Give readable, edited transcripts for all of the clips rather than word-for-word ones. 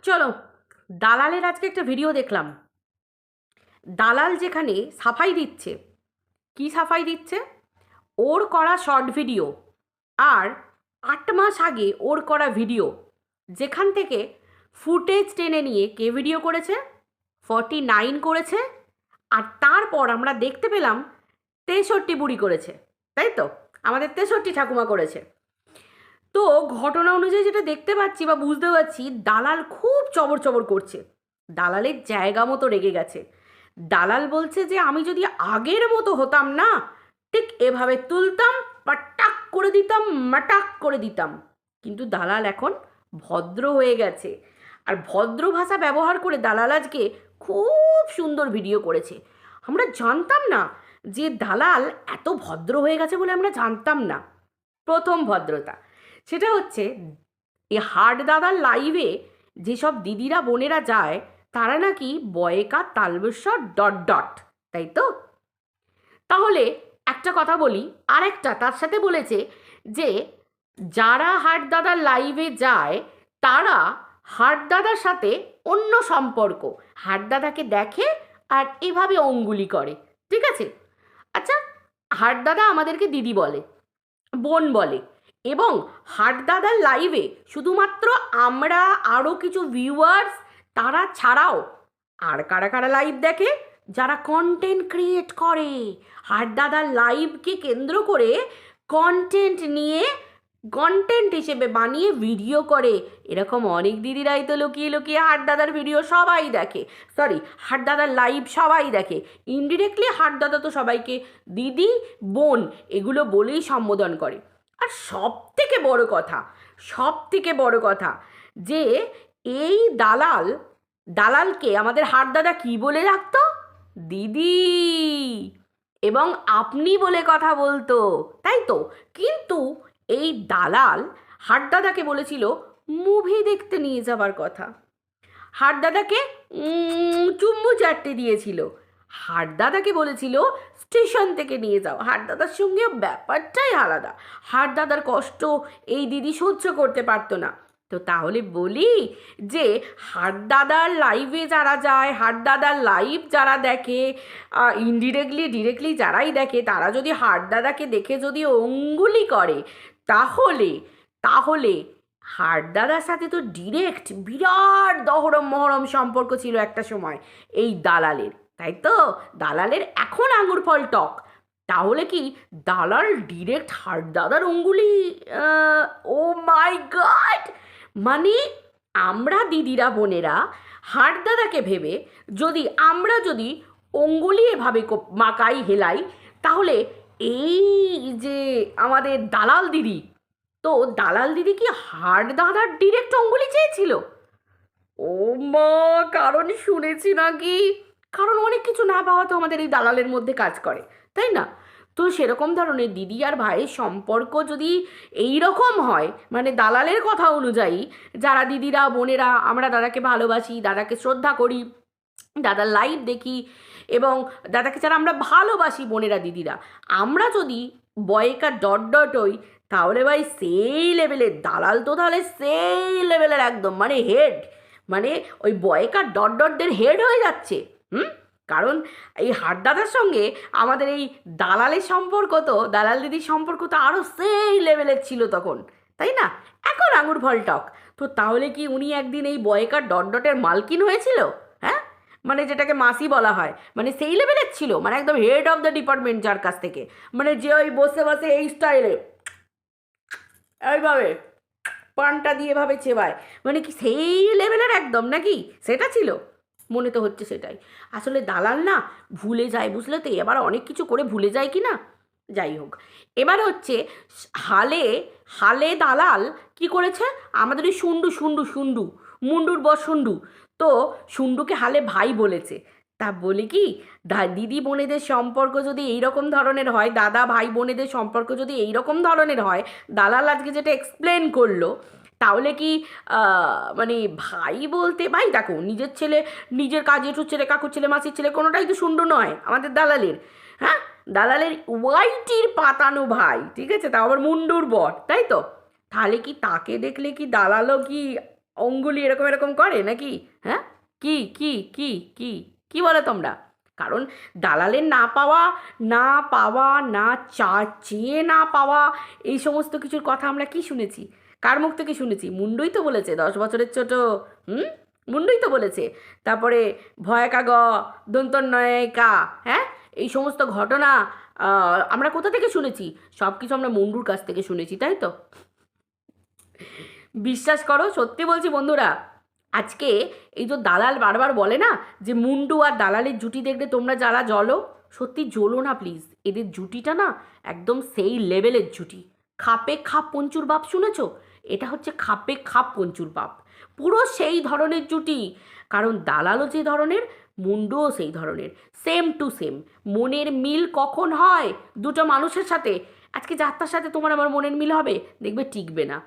চলো, দালালের আজকে একটা ভিডিও দেখলাম। দালাল যেখানে সাফাই দিচ্ছে, কি সাফাই দিচ্ছে? ওর করা শর্ট ভিডিও আর 8 মাস আগে ওর করা ভিডিও, যেখান থেকে ফুটেজ টেনে নিয়ে কে ভিডিও করেছে? 49 করেছে। আর তারপর আমরা দেখতে পেলাম 63 বুড়ি করেছে, তাই তো? আমাদের 63 ঠাকুমা করেছে। তো ঘটনা অনুযায়ী যেটা দেখতে পাচ্ছি বা বুঝতে পারছি, দালাল খুব চবর চবর করছে। দালালের জায়গা মতো রেগে গেছে। দালাল বলছে যে আমি যদি আগের মতো হতাম না, ঠিক এভাবে তুলতাম, পাটাক করে দিতাম, মাটাক করে দিতাম। কিন্তু দালাল এখন ভদ্র হয়ে গেছে, আর ভদ্র ভাষা ব্যবহার করে দালাল আজকে খুব সুন্দর ভিডিও করেছে। আমরা জানতাম না যে দালাল এত ভদ্র হয়ে গেছে বলে আমরা জানতাম না। প্রথম ভদ্রতা সেটা হচ্ছে, এই হাট দাদার লাইভে যেসব দিদিরা বোনেরা যায়, তারা নাকি বয়েকা তালবেশ্বর ডট ডট, তাই তো? তাহলে একটা কথা বলি, আরেকটা তার সাথে বলেছে যে যারা হাট দাদার লাইভে যায় তারা হাট দাদার সাথে অন্য সম্পর্ক, হাট দাদাকে দেখে আর এভাবে অঙ্গুলি করে, ঠিক আছে? আচ্ছা, হাট দাদা আমাদেরকে দিদি বলে, বোন বলে, এবং হাট দাদার লাইভে শুধুমাত্র আমরা, আরও কিছু ভিউয়ার্স, তারা ছাড়াও আর কারা কারা লাইভ দেখে? যারা কন্টেন্ট ক্রিয়েট করে, হাট দাদার লাইভকে কেন্দ্র করে কন্টেন্ট নিয়ে, কন্টেন্ট হিসেবে বানিয়ে ভিডিও করে, এরকম অনেক দিদিরাই তো লুকিয়ে লুকিয়ে হাট দাদার ভিডিও সবাই দেখে, সরি হাট দাদার লাইভ সবাই দেখে। ইনডিরেক্টলি হাট দাদা তো সবাইকে দিদি, বোন এগুলো বলেই সম্বোধন করে। আর সব থেকে বড় কথা, সব থেকে বড় কথা, যে এই দালালকে আমাদের হাট দাদা কী বলে রাখতো? দিদি এবং আপনি বলে কথা বলতো, তাই তো? কিন্তু এই দালাল হাট দাদাকে বলেছিল মুভি দেখতে নিয়ে যাবার কথা। হাট দাদাকে চুম্বু চারটে দিয়েছিল। হাট দাদাকে বলেছিল স্টেশন থেকে নিয়ে যাও। হাট দাদার সঙ্গে ব্যাপারটাই আলাদা। হাট দাদার কষ্ট এই দিদি সহ্য করতে পারতো না। তো তাহলে বলি যে হাট দাদার লাইভে যারা যায়, হাট দাদার লাইভ যারা দেখে, ইনডিরেক্টলি ডিরেক্টলি যারাই দেখে, তারা যদি হাট দাদাকে দেখে যদি অঙ্গুলি করে, তাহলে তাহলে হাট দাদার সাথে তো ডিরেক্ট বিরাট দহরম মহরম সম্পর্ক ছিল একটা সময় এই দালালের, তাই তো? দালালের এখন আঙুর ফল টক। তাহলে কি দালাল ডিরেক্ট হাট দাদার অঙ্গুলি? ও মাই গড! মানে আমরা দিদিরা বোনেরা হাট দাদাকে ভেবে আমরা যদি অঙ্গুলি এভাবে মাকাই হেলাই, তাহলে এই যে আমাদের দালাল দিদি, তো দালাল দিদি কি হাট দাদার ডিরেক্ট অঙ্গুলি চেয়েছিল? ও মা! কারণ শুনেছি নাকি, কারণ অনেক কিছু না পাওয়া তো আমাদের এই দালালের মধ্যে কাজ করে, তাই না? তো সেরকম ধরনের দিদি আর ভাইয়ের সম্পর্ক যদি এই রকম হয়, মানে দালালের কথা অনুযায়ী, যারা দিদিরা বোনেরা আমরা দাদাকে ভালোবাসি, দাদাকে শ্রদ্ধা করি, দাদার লাইভ দেখি, এবং দাদাকে যারা আমরা ভালোবাসি বোনেরা দিদিরা, আমরা যদি বয়েকা ডট ডট হই, তাহলে ভাই সেই লেভেলের দালাল তো তাহলে সেই লেভেলের একদম মানে হেড, মানে ওই বয়েকা ডট ডটদের হেড হয়ে যাচ্ছে। কারণ এই হাট দাদার সঙ্গে আমাদের এই দালালের সম্পর্ক, তো দালাল দিদির সম্পর্ক তো আরও সেই লেভেলের ছিল তখন, তাই না? এখন আঙুর ফল টক। তো তাহলে কি উনি একদিন এই বয়েকা ডট ডটের মালকিন হয়েছিল? হ্যাঁ, মানে যেটাকে মাসি বলা হয়, মানে সেই লেভেলের ছিল, মানে একদম হেড অফ দ্য ডিপার্টমেন্ট, যার কাছ থেকে মানে যে ওই বসে বসে এই স্টাইলে এইভাবে পানটা দিয়ে এভাবে চেবায়, মানে কি সেই লেভেলের একদম নাকি? সেটা ছিল মনে তো হচ্ছে সেটাই। আসলে দালাল না ভুলে যায়, বুঝলে তো? এবার অনেক কিছু করে ভুলে যায় কি না, যাই হোক। এবার হচ্ছে হালে হালে দালাল কি করেছে? আমাদের ওই শুন্ডু শুন্ডু শুন্ডু মুন্ডুর বর শুন্ডু, তো শুন্ডুকে হালে ভাই বলেছে। তা বলি কি, দিদি বোনেদের সম্পর্ক যদি এই রকম ধরনের হয়, দাদা ভাই বোনেদের সম্পর্ক যদি এই রকম ধরনের হয়, দালাল আজকে যেটা এক্সপ্লেন করলো, তাহলে কি মানে ভাই বলতে, ভাই দেখো নিজের ছেলে, নিজের কাজের ছেলে, কাকুর ছেলে, মাসির ছেলে, কোনোটাই তো শুন্ডু নয় আমাদের দালালের। হ্যাঁ, দালালের ওয়াইটির পাতানো ভাই, ঠিক আছে? তাও আবার মুন্ডুর বর, তাই তো? তাহলে কি তাকে দেখলে কি দালালও কি অঙ্গুলি এরকম এরকম করে নাকি? হ্যাঁ, কি কি কি কি কি বলে তোমরা? কারণ দালালের না পাওয়া, না পাওয়া, না চেয়ে না পাওয়া, এই সমস্ত কিছুর কথা আমরা কি শুনেছি? কার মুখ থেকে শুনেছি? মুন্ডুই তো বলেছে, 10 বছরের ছোট। হুম, মুন্ডুই তো বলেছে। তারপরে ভয়কা গ দন্তন্নয় কা, হ্যাঁ, এই সমস্ত ঘটনা আমরা কোথা থেকে শুনেছি? সব কিছু আমরা মুন্ডুর কাছ থেকে শুনেছি, তাই তো? বিশ্বাস করো, সত্যি বলছি বন্ধুরা, আজকে এই যে দালাল বারবার বলে না যে মুন্ডু আর দালালের জুটি দেখলে তোমরা যারা জ্বলো, সত্যি জ্বলো না প্লিজ। এদের জুটিটা না একদম সেই লেভেলের জুটি। খাপে খাপ পঞ্চুর বাপ শুনেছো? এটা হচ্ছে খাপে খাপ পঞ্চুর বাপ, পুরো সেই ধরনের জুটি। কারণ দালালও যে ধরনের, মুন্ডুও সেই ধরনের, সেম টু সেম। মনের মিল কখন হয় দুটো মানুষের সাথে? আজকে যাত্রার সাথে তোমার আমার মনের মিল হবে, দেখবে টিকবে না।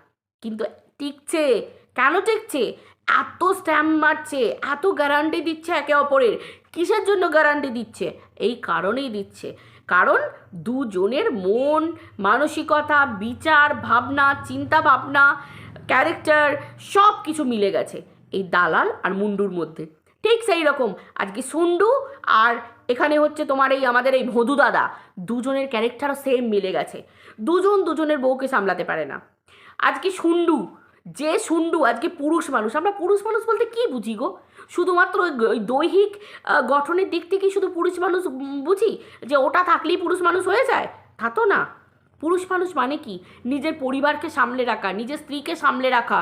কিন্তু টিকছে। কেন টিকছে? এত স্ট্যাম্প মারছে, এত গ্যারান্টি দিচ্ছে একে অপরের। কিসের জন্য গ্যারান্টি দিচ্ছে? এই কারণেই দিচ্ছে, কারণ দুজনের মন মানসিকতা, বিচার ভাবনা, চিন্তা ভাবনা, ক্যারেক্টার সব কিছু মিলে গেছে এই দালাল আর মুন্ডুর মধ্যে। ঠিক সেই রকম আজকে সুন্ডু আর এখানে হচ্ছে তোমার এই আমাদের এই ভদু দাদা, দুজনের ক্যারেক্টারও সেম মিলে গেছে। দুজন দুজনের বউকে সামলাতে পারে না। আজকে সুন্ডু, যে সুন্ডু আজকে পুরুষ মানুষ, আমরা পুরুষ মানুষ বলতে কি বুঝি গো? শুধুমাত্র ওই দৈহিক গঠনের দিক থেকেই শুধু পুরুষ মানুষ বুঝি, যে ওটা থাকলেই পুরুষ মানুষ হয়ে যায়? তা তো না। পুরুষ মানুষ মানে কি? নিজের পরিবারকে সামলে রাখা, নিজের স্ত্রীকে সামলে রাখা,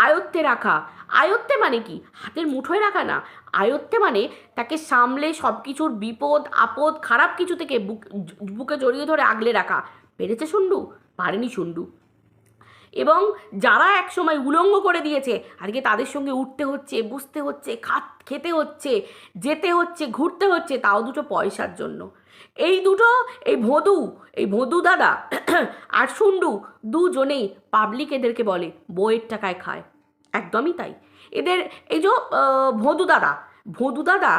আয়ত্তে রাখা। আয়ত্তে মানে কি? হাতের মুঠোয় রাখা না। আয়ত্তে মানে তাকে সামলে সব কিছুর বিপদ আপদ খারাপ কিছু থেকে বুকে জড়িয়ে ধরে আগলে রাখা। পেরেছে সুন্ডু? পারেনি সুন্ডু। এবং যারা একসময় উলঙ্গ করে দিয়েছে, আজকে তাদের সঙ্গে উঠতে হচ্ছে, বুঝতে হচ্ছে, খেতে হচ্ছে, যেতে হচ্ছে, ঘুরতে হচ্ছে, তাও দুটো পয়সার জন্য। এই দুটো, এই ভদু দাদা আর সুন্ডু দুজনেই পাবলিক এদেরকে বলে বইয়ের টাকায় খায়। একদমই তাই। এদের এই যে ভদু দাদা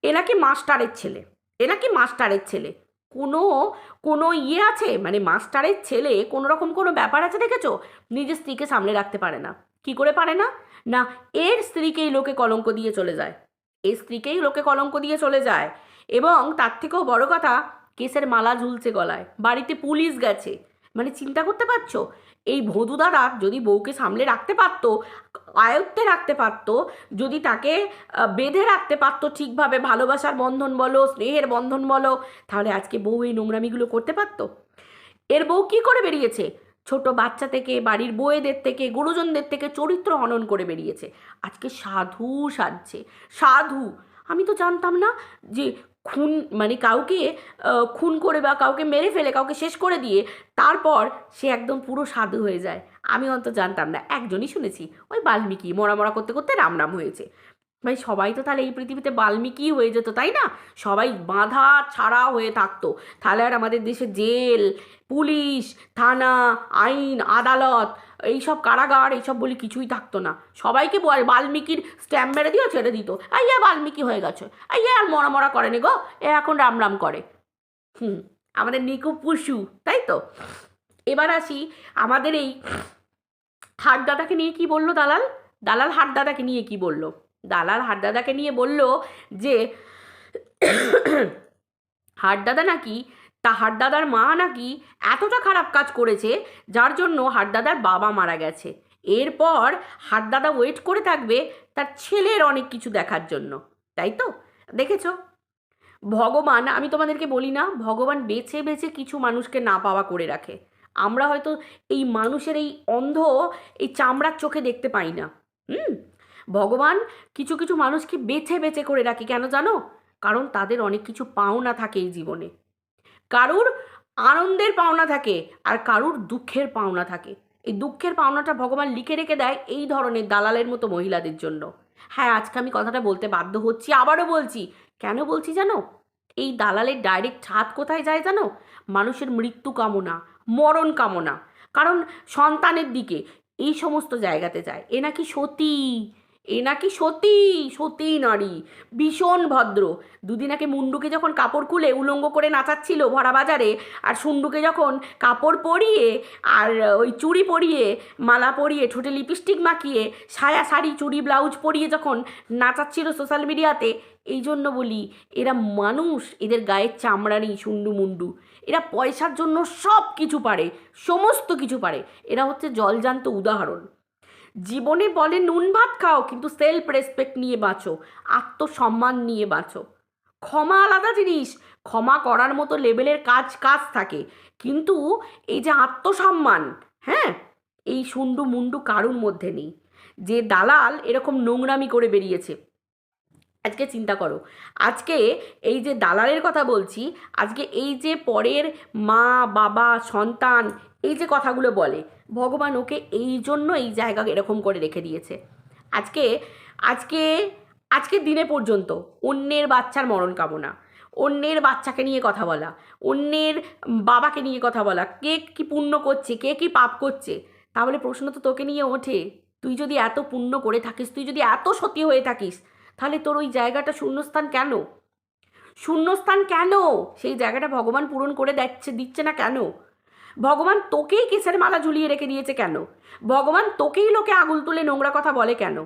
এনাকে মাস্টারের ছেলে, এনাকে মাস্টারের ছেলে। কোনো কোনো ইয়ে আছে মানে মাস্টারের ছেলে কোনো রকম কোনো ব্যাপার আছে দেখেছো? নিজের স্ত্রীকে সামলে রাখতে পারে না। কি করে পারে না? না, এর স্ত্রীকেই লোকে কলঙ্ক দিয়ে চলে যায়, এর স্ত্রীকেই লোকে কলঙ্ক দিয়ে চলে যায়। এবং তার থেকেও বড় কথা, কেসের মালা ঝুলছে গলায়, বাড়িতে পুলিশ গেছে। মানে চিন্তা করতে পারছো? এই ভদু দাদা যদি বউকে সামলে রাখতে পারতো, আয়ত্তে রাখতে পারতো, যদি তাকে বেঁধে রাখতে পারতো ঠিকভাবে, ভালোবাসার বন্ধন বলো, স্নেহের বন্ধন বলো, তাহলে আজকে বউ এই নোংরামিগুলো করতে পারতো? এর বউ কি করে বেরিয়েছে? ছোট বাচ্চা থেকে, বাড়ির বউয়েদের থেকে, গুরুজনদের থেকে চরিত্র হনন করে বেরিয়েছে। আজকে সাধু সাজছে, সাধু। আমি তো জানতাম না যে খুন মানে কাউকে খুন করে বা কাউকে মেরে ফেলে, কাউকে শেষ করে দিয়ে তারপর সে একদম পুরো সাধু হয়ে যায়। আমি অন্তত জানতাম না। একজনই শুনেছি, ওই বাল্মীকি মরা মরা করতে করতে রাম রাম হয়েছে। ভাই সবাই তো তাহলে এই পৃথিবীতে বাল্মীকি হয়ে যেত, তাই না? সবাই বাঁধা ছাড়া হয়ে থাকতো, তাহলে আর আমাদের দেশে জেল, পুলিশ, থানা, আইন, আদালত, এইসব কারাগার, এইসব বলে কিছুই থাকতো না। সবাইকে বাল্মীকির স্ট্যাম্প মেরে দিয়ে ছেড়ে দিত। এই বাল্মীকি হয়ে গেছে, এই আর মরা মরা করেনি গো, এ এখন রাম রাম করে। আমাদের নিকু পুষু, তাই তো? এবার আসি আমাদের এই হাটদাদাকে নিয়ে কি বললো দালাল। দালাল হাটদাদাকে নিয়ে কি বললো? দালাল হাটদাদাকে নিয়ে বলল যে হাটদাদা নাকি, হাটদাদার মা নাকি এতটা খারাপ কাজ করেছে যার জন্য হাটদাদার বাবা মারা গেছে। এরপর হাটদাদা ওয়েট করে থাকবে তার ছেলের অনেক কিছু দেখার জন্য, তাই তো? দেখেছো? ভগবান, আমি তোমাদেরকে বলি না, ভগবান বেছে বেছে কিছু মানুষকে না পাওয়া করে রাখে। আমরা হয়তো এই মানুষের এই অন্ধ এই চামড়ার চোখে দেখতে পাই না। ভগবান কিছু কিছু মানুষকে বেছে বেছে করে রাখে, কেন জানো? কারণ তাদের অনেক কিছু পাওনা থাকে এই জীবনে। কারুর আনন্দের পাওনা থাকে আর কারুর দুঃখের পাওনা থাকে। এই দুঃখের পাওনাটা ভগবান লিখে রেখে দেয় এই ধরনের দালালের মতো মহিলাদের জন্য। হ্যাঁ, আজকে আমি কথাটা বলতে বাধ্য হচ্ছি, আবারও বলছি। কেন বলছি জানো? এই দালালের ডাইরেক্ট হাত কোথায় যায় জানো? মানুষের মৃত্যু কামনা, মরণ কামনা, কারণ সন্তানের দিকে, এই সমস্ত জায়গাতে যায়। এ নাকি সতী, এ নাকি সতী সতী নারী, ভীষণ ভদ্র। দুদিন আগে মুন্ডুকে যখন কাপড় খুলে উলঙ্গ করে নাচাচ্ছিল ভরা বাজারে, আর সুন্ডুকে যখন কাপড় পরিয়ে আর ওই চুড়ি পরিয়ে মালা পরিয়ে ঠোঁটে লিপস্টিক মাখিয়ে সায়া শাড়ি চুড়ি ব্লাউজ পরিয়ে যখন নাচাচ্ছিল সোশ্যাল মিডিয়াতে, এই জন্য বলি এরা মানুষ, এদের গায়ের চামড়া নেই সুন্ডু মুন্ডু। এরা পয়সার জন্য সব কিছু পারে, সমস্ত কিছু পারে। এরা হচ্ছে জলজান্ত উদাহরণ। জীবনে বলে নুন ভাত খাও, কিন্তু সেলফ রেসপেক্ট নিয়ে বাঁচো, আত্মসম্মান নিয়ে বাঁচো। ক্ষমা আলাদা জিনিস, ক্ষমা করার মতো লেভেলের কাজ কাজ থাকে, কিন্তু এই যে আত্মসম্মান, হ্যাঁ, এই সুন্ডু মুন্ডু কারুর মধ্যে নেই। যে দালাল এরকম নোংরামি করে বেরিয়েছে, আজকে চিন্তা করো, আজকে এই যে দালালের কথা বলছি, আজকে এই যে পরের মা বাবা সন্তান এই যে কথাগুলো বলে, ভগবান ওকে এই জন্য এই জায়গা এরকম করে রেখে দিয়েছে। আজকে আজকে আজকের দিনে পর্যন্ত অন্যের বাচ্চার মরণ কামনা, অন্যের বাচ্চাকে নিয়ে কথা বলা, অন্যের বাবাকে নিয়ে কথা বলা, কে কি পুণ্য করছে কে কি পাপ করছে, তাহলে প্রশ্ন তো তোকে নিয়ে ওঠে। তুই যদি এত পুণ্য করে থাকিস, তুই যদি এত সতী হয়ে থাকিস, তাহলে তোর ওই জায়গাটা শূন্যস্থান কেন? শূন্যস্থান কেন? সেই জায়গাটা ভগবান পূরণ করে দিচ্ছে না কেন? ভগবান তোকেই কেসের মালা ঝুলিয়ে রেখে দিয়েছে কেন? ভগবান তোকেই লোকে আঙুল তুলে নোংরা কথা বলে কেন?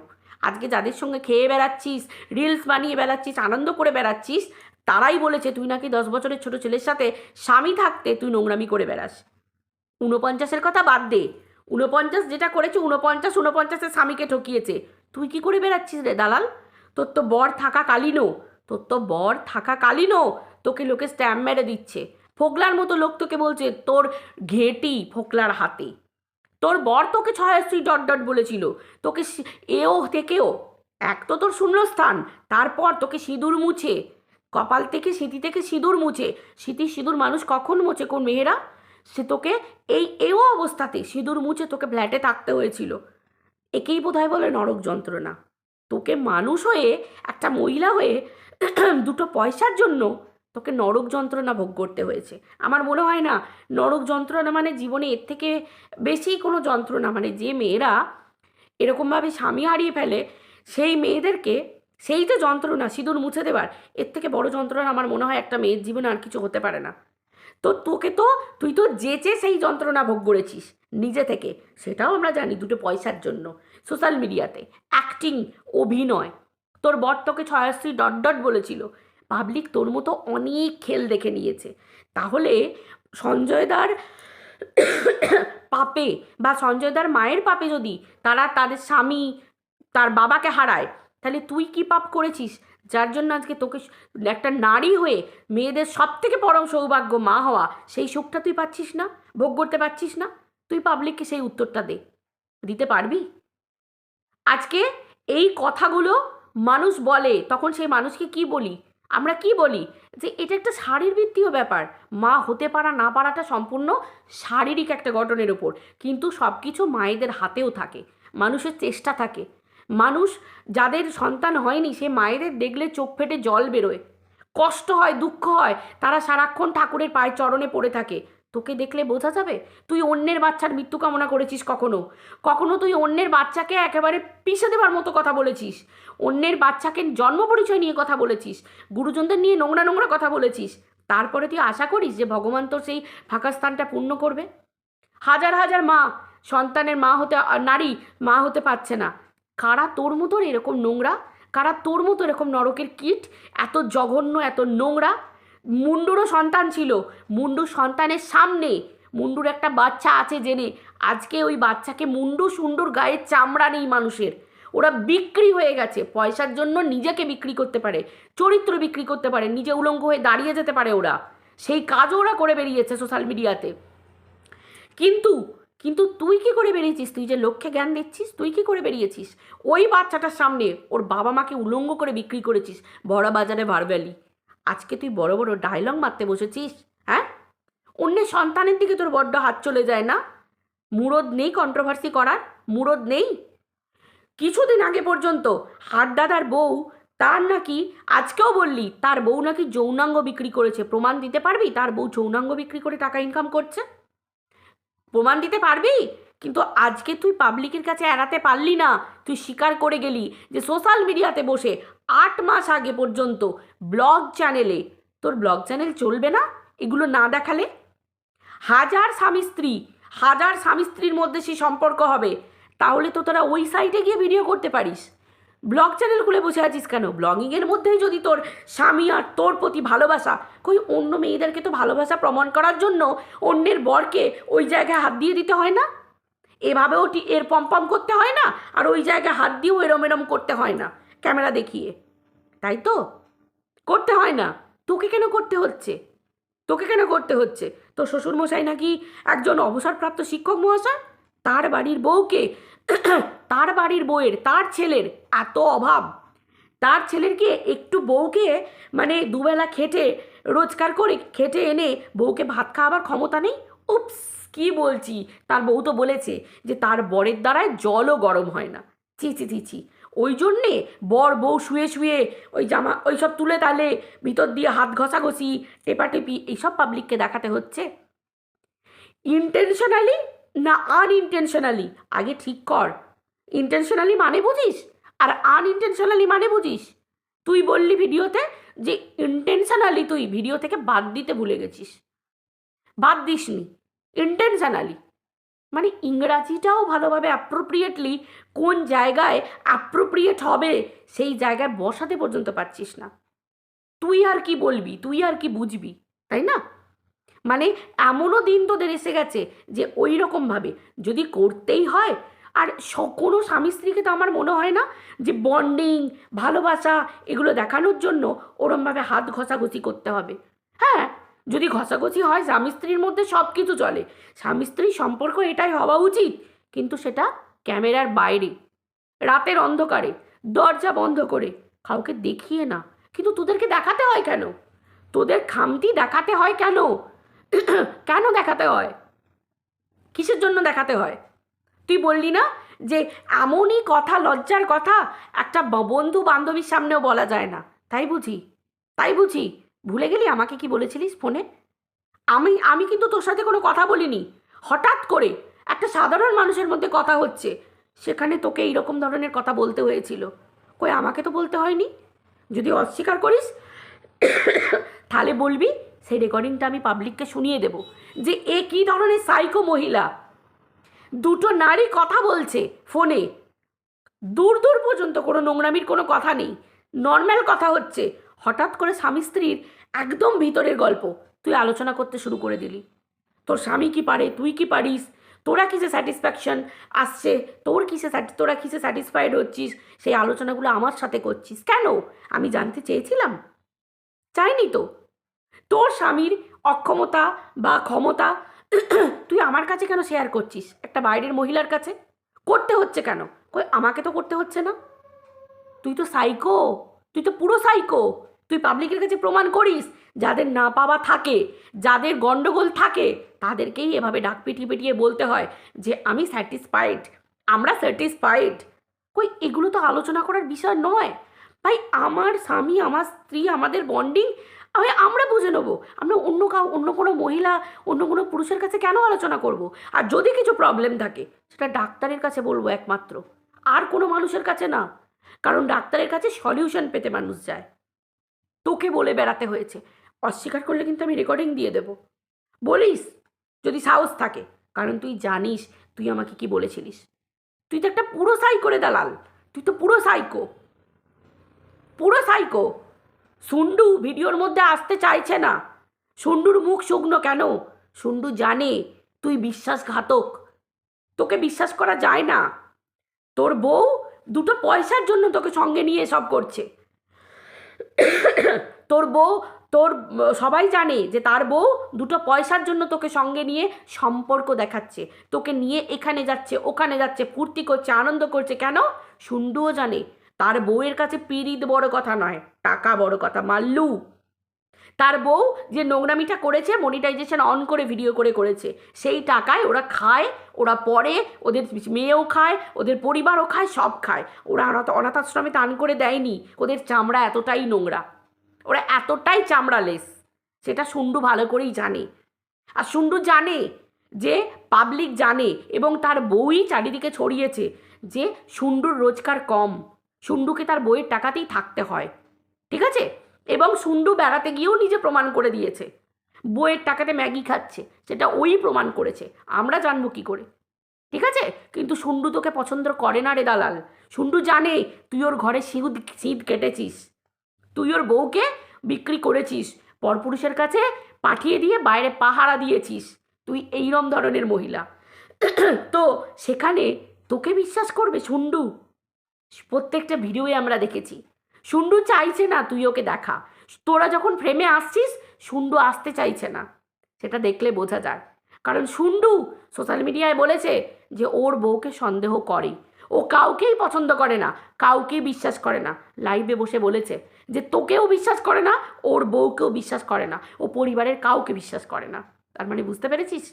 আজকে যাদের সঙ্গে খেয়ে বেড়াচ্ছিস, রিলস বানিয়ে বেড়াচ্ছিস, আনন্দ করে বেড়াচ্ছিস, তারাই বলেছে তুই নাকি 10 বছরের ছোট ছেলের সাথে স্বামী থাকতে তুই নোংরামি করে বেড়াস। 49-এর কথা বাদ দে, 49 যেটা করেছে, 49-49-এর স্বামীকে ঠকিয়েছে, তুই কি করে বেড়াচ্ছিস রে দালাল? তোর তো বর থাকাকালীনও, তোকে লোকে স্ট্যাম্প মেরে দিচ্ছে, ফোকলার মতো লোক তোকে বলছে তোর ঘেঁটি ফোকলার হাতে। তোর বর তোকে 6 বলেছিল, তোকে এও থেকেও এক তো তোর শূন্যস্থান, তারপর তোকে সিঁদুর মুছে, কপাল থেকে সিঁথি থেকে সিঁদুর মুছে, সিঁদুর মানুষ কখন মোছে কোন মেয়েরা, সে তোকে এও অবস্থাতে সিঁদুর মুছে তোকে ফ্ল্যাটে থাকতে হয়েছিল। একেই বোধহয় বলে নরক যন্ত্রণা। তোকে মানুষ হয়ে, একটা মহিলা হয়ে দুটো পয়সার জন্য তোকে নরক যন্ত্রণা ভোগ করতে হয়েছে। আমার মনে হয় না নরক যন্ত্রণা মানে জীবনে এর থেকে বেশি কোনো যন্ত্রণা, মানে যে মেয়েরা এরকমভাবে স্বামী হারিয়ে ফেলে সেই মেয়েদেরকে, সেই যে যন্ত্রণা সিঁদুর মুছে দেবার, এর থেকে বড় যন্ত্রণা আমার মনে হয় একটা মেয়ের জীবনে আর কিছু হতে পারে না। তো তুই তো যেচে সেই যন্ত্রণা ভোগ করেছিস নিজে থেকে, সেটাও আমরা জানি, দুটো পয়সার জন্য সোশ্যাল মিডিয়াতে অ্যাক্টিং, অভিনয়। তোর বর তোকে 6 বলেছিল, পাবলিক তোর মতো অনেক খেল দেখে নিয়েছে। তাহলে সঞ্জয়দার পাপে বা সঞ্জয়দার মায়ের পাপে যদি তারা তাদের স্বামী তার বাবাকে হারায়, তাহলে তুই কি পাপ করেছিস যার জন্য আজকে তোকে একটা নারী হয়ে মেয়েদের সব থেকে পরম সৌভাগ্য মা হওয়া, সেই সুখটা তুই পাচ্ছিস না, ভোগ করতে পারছিস না? তুই পাবলিককে সেই উত্তরটা দিতে পারবি? আজকে এই কথাগুলো মানুষ বলে, তখন সেই মানুষকে কি বলি আমরা, কি বলি যে এটা একটা শারীরবৃত্তীয় ব্যাপার, মা হতে পারা না পারাটা সম্পূর্ণ শারীরিক একটা গঠনের ওপর, কিন্তু সব কিছু মায়েদের হাতেও থাকে, মানুষের চেষ্টা থাকে। মানুষ যাদের সন্তান হয়নি সে মায়েদের দেখলে চোখ ফেটে জল বেরোয়, কষ্ট হয়, দুঃখ হয়, তারা সারাক্ষণ ঠাকুরের পায়ে চরণে পড়ে থাকে। তোকে দেখলে বোঝা যাবে তুই অন্যের বাচ্চার মৃত্যু কামনা করেছিস? কখনো তুই অন্যের বাচ্চাকে একেবারে পিষে দেবার মতো কথা বলেছিস? অন্যের বাচ্চাকে জন্ম পরিচয় নিয়ে কথা বলেছিস? গুরুজনদের নিয়ে নোংরা নোংরা কথা বলেছিস? তারপরে তুই আশা করিস যে ভগবান তোর সেই ফাঁকা স্থানটা পূর্ণ করবে? হাজার হাজার মা সন্তানের নারী মা হতে পারছে না। কারা তোর মতো এরকম নোংরা? কারা তোর মতো এরকম নরকের কীট, এত জঘন্য, এত নোংরা? মুন্ডুরও সন্তান ছিল, মুন্ডুর সন্তানের সামনে মুন্ডুর একটা বাচ্চা আছে জেনে আজকে ওই বাচ্চাকে সুন্ডুর গায়ের চামড়া নেই মানুষের, ওরা বিক্রি হয়ে গেছে পয়সার জন্য, নিজেকে বিক্রি করতে পারে, চরিত্র বিক্রি করতে পারে, নিজে উলঙ্গ হয়ে দাঁড়িয়ে যেতে পারে, ওরা সেই কাজও ওরা করে বেরিয়েছে সোশ্যাল মিডিয়াতে। কিন্তু তুই কি করে বেরিয়েছিস? তুই যে লক্ষ্যে জ্ঞান দিচ্ছিস, তুই কি করে বেরিয়েছিস? ওই বাচ্চাটার সামনে ওর বাবা মাকে উলঙ্গ করে বিক্রি করেছিস বড় বাজারে ভারভ্যালি। আজকে তুই বড় বড় ডায়লগ মারতে বসেছিস, হ্যাঁ? অন্যের সন্তানের দিকে তোর বড্ড হাত চলে যায় না? মুরদ নেই কন্ট্রোভার্সি করার? মুরদ নেই? কিছুদিন আগে পর্যন্ত হাড্ডাদার বউ, তার নাকি আজকেও বললি তার বউ নাকি যৌনাঙ্গ বিক্রি করেছে, প্রমাণ দিতে পারবি তার বউ যৌনাঙ্গ বিক্রি করে টাকা ইনকাম করছে? প্রমাণ দিতে পারবি? কিন্তু আজকে তুই পাবলিকের কাছে এড়াতে পারলি না, তুই স্বীকার করে গেলি যে সোশ্যাল মিডিয়াতে বসে 8 মাস আগে পর্যন্ত ব্লগ চ্যানেলে, তোর ব্লগ চ্যানেল চলবে না এগুলো না দেখালে? হাজার স্বামী স্ত্রীর মধ্যে সে সম্পর্ক হবে, তাহলে তো তোরা ওই সাইটে গিয়ে ভিডিও করতে পারিস। ব্লগ চ্যানেল খুলে বসে আছিস কেন? ব্লগিংয়ের মধ্যেই যদি তোর স্বামী আর তোর প্রতি ভালোবাসা, কই অন্য মেয়েদেরকে তো ভালোবাসা প্রমাণ করার জন্য অন্যের বরকে ওই জায়গায় হাত দিয়ে দিতে হয় না, এভাবেও এর পম্পম করতে হয় না, আর ওই জায়গায় হাত দিয়েও এরম এরম করতে হয় না ক্যামেরা দেখিয়ে, তাই তো? করতে হয় না, তোকে কেন করতে হচ্ছে? তোকে কেন করতে হচ্ছে? তোর শ্বশুরমশাই নাকি একজন অবসরপ্রাপ্ত শিক্ষক মহাশয়, তার বাড়ির বউকে তার বাড়ির বউয়ের, তার ছেলের এত অভাব, তার ছেলের কি একটু বউকে মানে দুবেলা খেটে রোজগার করে খেটে এনে বউকে ভাত খাওয়াবার ক্ষমতা নেই? উপস, কি বলছি, তার বউ তো বলেছে যে তার বরের দ্বারায় জলও গরম হয় না। চি চি চি চি, ওই জন্যে বর বউ শুয়ে শুয়ে ওই জামা ওই সব তুলে তালে ভিতর দিয়ে হাত ঘষাঘষি টেপাটেপি এইসব পাবলিককে দেখাতে হচ্ছে। ইন্টেনশনালি না আনইনটেনশনালি আগে ঠিক কর। ইন্টেনশনালি মানে বুঝিস আর আনইনটেনশনালি মানে বুঝিস। তুই বললি ভিডিওতে যে ইন্টেনশনালি তুই ভিডিও থেকে বাদ দিতে ভুলে গেছিস, বাদ দিসনি, ইন্টেনশনালি মানে ইংরাজিটাও ভালোভাবে অ্যাপ্রোপ্রিয়েটলি কোন জায়গায় অ্যাপ্রোপ্রিয়েট হবে সেই জায়গায় বসাতে পর্যন্ত পারছিস না। তুই আর কি বলবি, তুই আর কি বুঝবি, তাই না? মানে এমনও দিন তোদের এসে গেছে যে ওই রকমভাবে যদি করতেই হয়, আর কোনো স্বামী স্ত্রীকে তো আমার মনে হয় না যে বন্ডিং ভালোবাসা এগুলো দেখানোর জন্য ওরমভাবে হাত ঘষাঘষি করতে হবে। হ্যাঁ, যদি ঘষাঘষি হয় স্বামী স্ত্রীর মধ্যে সব কিছু চলে, স্বামী স্ত্রীর সম্পর্ক এটাই হওয়া উচিত, কিন্তু সেটা ক্যামেরার বাইরে, রাতের অন্ধকারে, দরজা বন্ধ করে, কাউকে দেখিয়ে না। কিন্তু তোদেরকে দেখাতে হয় কেন? তোদের খামতি দেখাতে হয় কেন? কেন দেখাতে হয়? কিসের জন্য দেখাতে হয়? তুই বললি না যে এমনই কথা, লজ্জার কথা একটা বন্ধু বান্ধবীর সামনেও বলা যায় না, তাই বুঝি? তাই বুঝি? ভুলে গেলি আমাকে কি বলেছিলিস ফোনে? আমি আমি কিন্তু তোর সাথে কোনো কথা বলিনি। হঠাৎ করে একটা সাধারণ মানুষের মধ্যে কথা হচ্ছে, সেখানে তোকে এইরকম ধরনের কথা বলতে হয়েছিল। কই আমাকে তো বলতে হয়নি। যদি অস্বীকার করিস তাহলে বলবি, সেই রেকর্ডিংটা আমি পাবলিককে শুনিয়ে দেব যে এ কী ধরনের সাইকো মহিলা। দুটো নারী কথা বলছে ফোনে, দূর দূর পর্যন্ত কোনো নোংরামির কোনো কথা নেই, নর্ম্যাল কথা হচ্ছে, হঠাৎ করে স্বামী স্ত্রীর একদম ভিতরের গল্প তুই আলোচনা করতে শুরু করে দিলি। তোর স্বামী কি পারে, তুই কি পারিস, তোরা কিসে স্যাটিসফ্যাকশন আসছে, তোরা কিসে স্যাটিসফাইড হচ্ছিস, সেই আলোচনাগুলো আমার সাথে করছিস কেন? আমি জানতে চেয়েছিলাম? চাইনি তো। তোর স্বামীর অক্ষমতা বা ক্ষমতা তুই আমার কাছে কেন শেয়ার করছিস একটা বাইরের মহিলার কাছে? করতে হচ্ছে কেন? কই আমাকে তো করতে হচ্ছে না। তুই তো সাইকো, তুই তো পুরো সাইকো। তুই পাবলিকের কাছে প্রমাণ করিস, যাদের না পাওয়া থাকে, যাদের গন্ডগোল থাকে, তাদেরকেই এভাবে ডাক পিটিয়ে পিটিয়ে বলতে হয় যে আমি স্যাটিসফাইড, আমরা স্যাটিসফাইড। কই এগুলো তো আলোচনা করার বিষয় নয় ভাই। আমার স্বামী, আমার স্ত্রী, আমাদের বন্ডিং আমরা বুঝে নেবো। আমরা অন্য কোনো মহিলা, অন্য কোনো পুরুষের কাছে কেন আলোচনা করব? আর যদি কিছু প্রবলেম থাকে সেটা ডাক্তারের কাছে বলবো একমাত্র, আর কোনো মানুষের কাছে না। কারণ ডাক্তারের কাছে সলিউশন পেতে মানুষ যায়। তোকে বলে বেড়াতে হয়েছে। অস্বীকার করলে কিন্তু আমি রেকর্ডিং দিয়ে দেব। বলিস যদি সাহস থাকে, কারণ তুই জানিস তুই আমাকে কি বলেছিলিস। তুই তো একটা পুরো সাইকো রে দালাল, তুই তো পুরো সাইকো, পুরো সাইকো। সুন্ডু ভিডিওর মধ্যে আসতে চাইছে না। সুন্ডুর মুখ শুকনো কেন? সুন্ডু জানে তুই বিশ্বাসঘাতক, তোকে বিশ্বাস করা যায় না। তোর বউ দুটো পয়সার জন্য তোকে সঙ্গে নিয়ে সব করছে। তোর বউ, তোর সবাই জানে যে তার বউ দুটো পয়সার জন্য তোকে সঙ্গে নিয়ে সম্পর্ক দেখাচ্ছে, তোকে নিয়ে এখানে যাচ্ছে ওখানে যাচ্ছে, ফুর্তি করছে, আনন্দ করছে। কেন? সুন্ডুও জানে তার বউয়ের কাছে পিরিত বড় কথা নয়, টাকা বড় কথা। মাল্লু, তার বউ যে নোংরামিটা করেছে, মনিটাইজেশন অন করে ভিডিও করে করেছে, সেই টাকায় ওরা খায়, ওরা পড়ে, ওদের মেয়েও খায়, ওদের পরিবারও খায়, সব খায়। ওরা অনাথ আশ্রমে দান করে দেয়নি। ওদের চামড়া এতটাই নোংরা, ওরা এতটাই চামড়ালেস, সেটা সুন্ডু ভালো করেই জানে। আর সুন্ডু জানে যে পাবলিক জানে এবং তার বউই চারিদিকে ছড়িয়েছে যে শুন্ডুর রোজগার কম, শুন্ডুকে তার বইয়ের টাকাতেই থাকতে হয়, ঠিক আছে? এবং শুন্ডু বেড়াতে গিয়েও নিজে প্রমাণ করে দিয়েছে বইয়ের টাকাতে ম্যাগি খাচ্ছে, সেটা ওই প্রমাণ করেছে, আমরা জানবো কি করে, ঠিক আছে? কিন্তু শুন্ডু তোকে পছন্দ করে না রে দালাল। শুন্ডু জানে তুই ওর ঘরে শীত কেটেছিস, তুই ওর বউকে বিক্রি করেছিস, পরপুরুষের কাছে পাঠিয়ে দিয়ে বাইরে পাহারা দিয়েছিস, তুই এইরম ধরনের মহিলা। তো সেখানে তোকে বিশ্বাস করবে শুন্ডু? প্রত্যেকটা ভিডিওয়ে আমরা দেখেছি শুন্ডু চাইছে না তুই ওকে দেখা, তোরা যখন ফ্রেমে আসছিস শুন্ডু আসতে চাইছে না, সেটা দেখলে বোঝা যায়। কারণ শুন্ডু সোশ্যাল মিডিয়ায় বলেছে যে ওর বউকে সন্দেহ করে, ও কাউকেই পছন্দ করে না, কাউকেই বিশ্বাস করে না। লাইভে বসে বলেছে যে তোকেও বিশ্বাস করে না, ওর বউকেও বিশ্বাস করে না, ও পরিবারের কাউকে বিশ্বাস করে না। তার মানে বুঝতে পেরেছিস?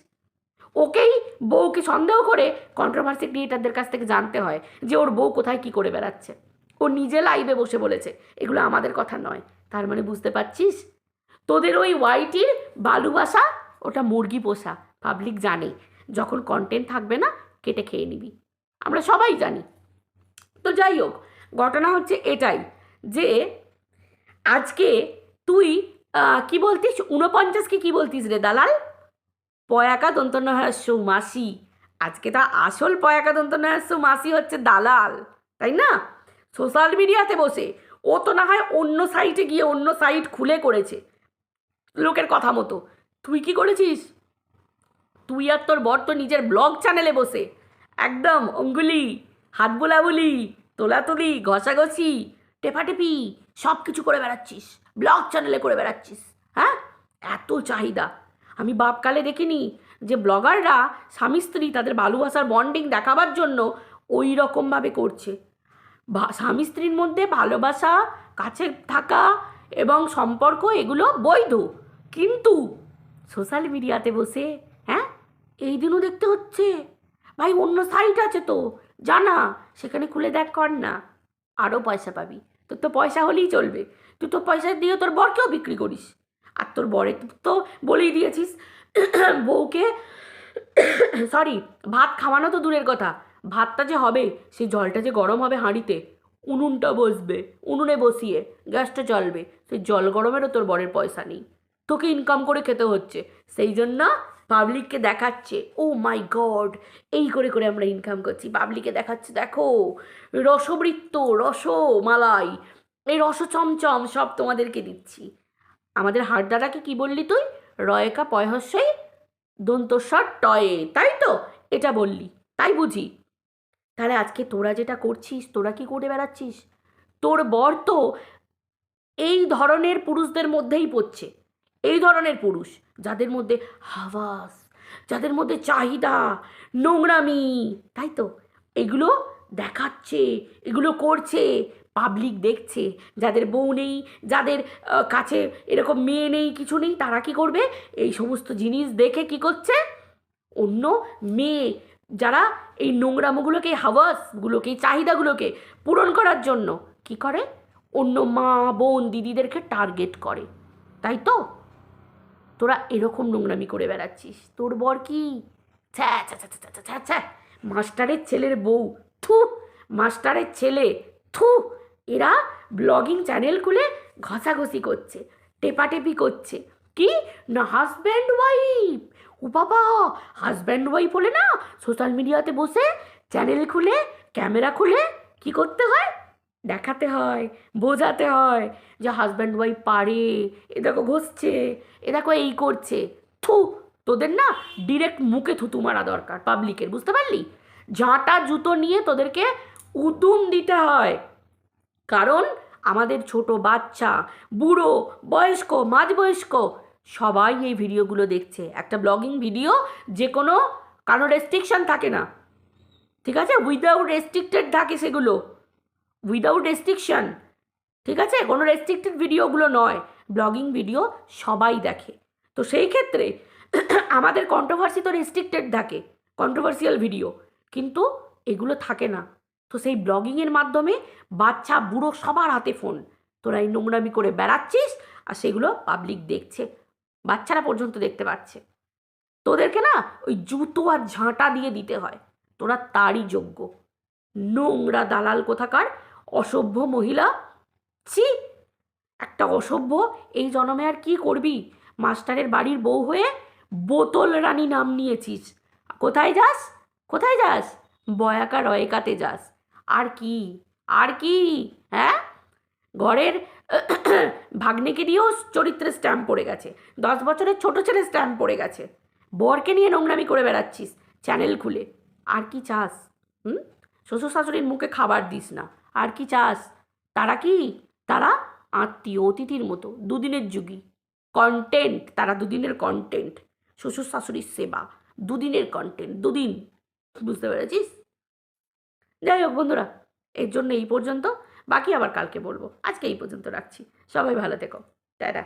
ওকেই বউকে সন্দেহ করে কন্ট্রোভার্সি ক্রিয়েটারদের কাছ থেকে জানতে হয় যে ওর বউ কোথায় কি করে বেড়াচ্ছে। ও নিজে লাইভে বসে বলেছে, এগুলো আমাদের কথা নয়। তার মানে বুঝতে পারছিস তোদের ওই ওয়াইটির ভালোবাসা ওটা মুরগি পোষা, পাবলিক জানে যখন কন্টেন্ট থাকবে না কেটে খেয়ে নিবি, আমরা সবাই জানি। তো যাই হোক, ঘটনা হচ্ছে এটাই যে আজকে তুই কি বলতিস, 49কে কি বলতিস রে দালাল? পয়াকা দন্তন্য হাস্য মাসি। আজকে তা আসল পয়াকা দন্তন্য হাস্য মাসি হচ্ছে দালাল, তাই না? সোশ্যাল মিডিয়াতে বসে ও তো না হয় অন্য সাইটে গিয়ে অন্য সাইট খুলে করেছে লোকের কথা মতো, তুই কি করেছিস? তুই আর তোর বর তো নিজের ব্লগ চ্যানেলে বসে একদম অঙ্গুলি, হাত বোলাবুলি, তোলাতুলি, ঘষাঘষি, টেপাটেপি সব কিছু করে বেড়াচ্ছিস, ব্লগ চ্যানেলে করে বেড়াচ্ছিস। হ্যাঁ, এত চাহিদা। আমি বাপকালে দেখিনি যে ব্লগাররা স্বামী স্ত্রী তাদের ভালোবাসার বন্ডিং দেখাবার জন্য ওই রকমভাবে করছে। স্বামী স্ত্রীর মধ্যে ভালোবাসা, কাছে থাকা এবং সম্পর্ক এগুলো বৈধ, কিন্তু সোশ্যাল মিডিয়াতে বসে হ্যাঁ এই দিনও দেখতে হচ্ছে। ভাই অন্য সাইট আছে তো জানা, সেখানে খুলে দেখ, কর না, আরও পয়সা পাবি। তোর তো পয়সা হলেই চলবে, তুই তো পয়সা দিয়ে তোর বরকেও বিক্রি করিস। আর তোর বরে তো বলেই দিয়েছিস বউকে সরি, ভাত খাওয়ানো তো দূরের কথা, ভাতটা যে হবে সেই জলটা যে গরম হবে হাঁড়িতে, উনুনটা বসবে, উনুনে বসিয়ে গ্যাসটা জ্বলবে, সেই জল গরমেরও তোর বরের পয়সা নেই, তোকে ইনকাম করে খেতে হচ্ছে। সেই জন্য পাবলিককে দেখাচ্ছে ও মাই গড এই করে করে আমরা ইনকাম করছি, পাবলিককে দেখাচ্ছে দেখো রসবৃত্ত, রসমালাই, এই রস চমচম সব তোমাদেরকে দিচ্ছি। আমাদের হাড়দাদাকে কি বললি তুই? রয়কা পয়হস্যই দন্তস্বর টয়ে, তাই তো এটা বললি, তাই বুঝি? তাহলে আজকে তোরা যেটা করছিস, তোরা কি করে বেড়াচ্ছিস? তোর বর তো এই ধরনের পুরুষদের মধ্যেই পড়ছে, এই ধরনের পুরুষ যাদের মধ্যে হাওয়াস, যাদের মধ্যে চাহিদা, নোংরামি, তাই তো এগুলো দেখাচ্ছে, এগুলো করছে, পাবলিক দেখছে। যাদের বউ নেই, যাদের কাছে এরকম মেয়ে নেই, কিছু নেই, তারা কি করবে? এই সমস্ত জিনিস দেখে কি করছে? অন্য মেয়ে যারা এই নোংরামোগুলোকে, হাওয়াসগুলোকে, চাহিদাগুলোকে পূরণ করার জন্য কি করে? অন্য মা বোন দিদিদেরকে টার্গেট করে, তাই তো? তোরা এরকম নোংরামি করে বেড়াচ্ছিস। তোর বর কি ছ্যা ছ্যা ছ্যা ছ্যা ছ্যা ছ্যা ছ্যা, মাস্টারের ছেলের বউ, থু, মাস্টারের ছেলে, থু, এরা ব্লগিং চ্যানেল খুলে ঘষাঘষি করছে, টেপাটেপি করছে, কি না হাজব্যান্ড ওয়াইফ। ও বাবা, হাজব্যান্ড ওয়াইফ হলে না সোশ্যাল মিডিয়াতে বসে চ্যানেল খুলে ক্যামেরা খুলে কি করতে হয়? দেখাতে হয়, বোঝাতে হয় যে হাজব্যান্ড ওয়াইফ পারে, এ দেখো ঘষছে, এ দেখো এই করছে। থু, তোদের না ডিরেক্ট মুখে থুতু মারা দরকার পাবলিকের, বুঝতে পারলি? ঝাঁটা জুতো নিয়ে তোদেরকে উদুম দিতে হয়। কারণ আমাদের ছোট বাচ্চা, বুড়ো, বয়স্ক, মাঝবয়স্ক সবাই এই ভিডিওগুলো দেখছে। একটা ব্লগিং ভিডিও যে কারো রেস্ট্রিকশান থাকে না, ঠিক আছে? উইদাউট রেস্ট্রিক্টেড থাকে সেগুলো, উইদাউট রেস্ট্রিকশান, ঠিক আছে? কোনো রেস্ট্রিক্টেড ভিডিওগুলো নয়, ব্লগিং ভিডিও সবাই দেখে। তো সেই ক্ষেত্রে আমাদের কন্ট্রোভার্সি তো রেস্ট্রিক্টেড থাকে, কন্ট্রোভার্সিয়াল ভিডিও, কিন্তু এগুলো থাকে না। তো সেই ব্লগিংয়ের মাধ্যমে বাচ্চা বুড়ো সবার হাতে ফোন, তোরা এই নোংরামি করে বেড়াচ্ছিস আর সেগুলো পাবলিক দেখছে, বাচ্চারা পর্যন্ত দেখতে পাচ্ছে। তোদেরকে না ওই জুতো আর ঝাঁটা দিয়ে দিতে হয়, তোরা তারই যোগ্য। নোংরা দালাল কোথাকার, অসভ্য মহিলা, ছি, একটা অসভ্য। এই জন্মে আর কি করবি? মাস্টারের বাড়ির বউ হয়ে বোতল রানী নাম নিয়েছিস। কোথায় যাস? কোথায় যাস? বয়াকা রয়কাতে যাস। আর কি? আর কি? হ্যাঁ, ঘরের ভাগ্নেকে দিয়েও চরিত্রের স্ট্যাম্প পড়ে গেছে, 10 বছরের ছোট ছেলে স্ট্যাম্প পড়ে গেছে, বরকে নিয়ে নোংরামি করে বেড়াচ্ছিস চ্যানেল খুলে। আর কি চাস? হুম? শ্বশুর শাশুড়ির মুখে খাবার দিস না, আর কি চাস? তারা কি? তারা আত্মীয় অতিথির মতো, দুদিনের যুগী কন্টেন্ট, তারা দুদিনের কন্টেন্ট। শ্বশুর শাশুড়ির সেবা, দুদিনের কন্টেন্ট, দুদিন। বুঝতে পেরেছিস? যাই হোক বন্ধুরা, এর জন্য এই পর্যন্ত, বাকি আবার কালকে বলবো। আজকে এই পর্যন্ত রাখছি। সবাই ভালো থেকো, টাটা।